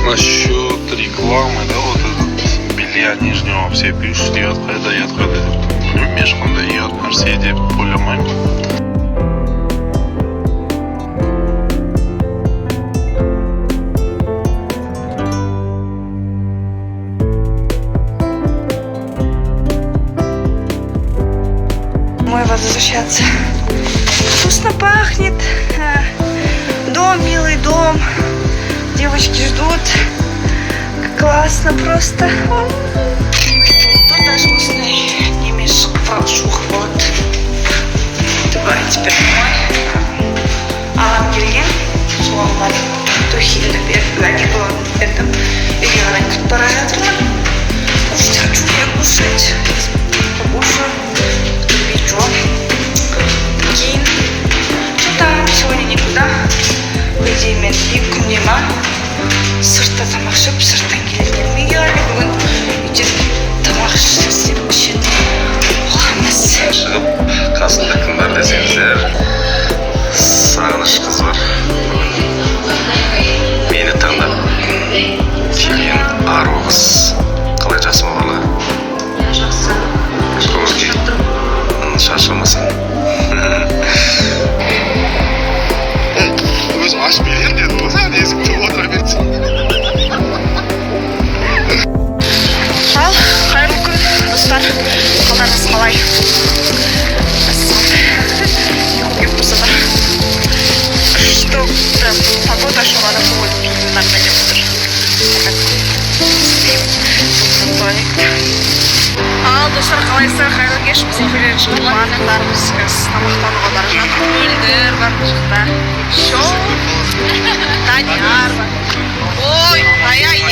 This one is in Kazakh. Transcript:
Насчет рекламы, да, вот этот белья нижнего все пишут, ятқайда деп. Білмеймін ешқандай ұят нәрсе деп ойламаймын. Домой возвращаться. Вкусно пахнет. Дом, милый дом. Девочки ждут. Классно просто. Тут даже вкусный немец фалшух. Вот. Давай теперь домой. Алам келген. Суалдар. Тухилді беріп әне болады. Это егерden күтіп бара жатырмын. Хочу я кушать. Покушаю. Кейін там сегодня никуда. По идее мен күнде ма сыртта тамақ ішіп сырттан келгенмен келмей бүгін үйде тамақ істеп ішетін боламыз. Шығып қасында кім бар десеңіздер, сағыныш қыз бар. Мені таңдап келген ару қыз. Қалай жасы бала? Жақсы. Шаршамасын. Өзі ашып берген деді ғой, саған есікті отыра берді. Ал, қайырлы күн, достар. Қалдарыңыз қалай? Ұйқы тұрса да. Что прям погода шуғаны көңіл нормально отыр. Ал, достар, қалайсыздар? Қайырлы кеш. Біз эфирден шығып барлықтарымыз тамақтануға бара жатыр. Мөлдір бар бұл жақта. Данияр бар. Ой, ай-ай.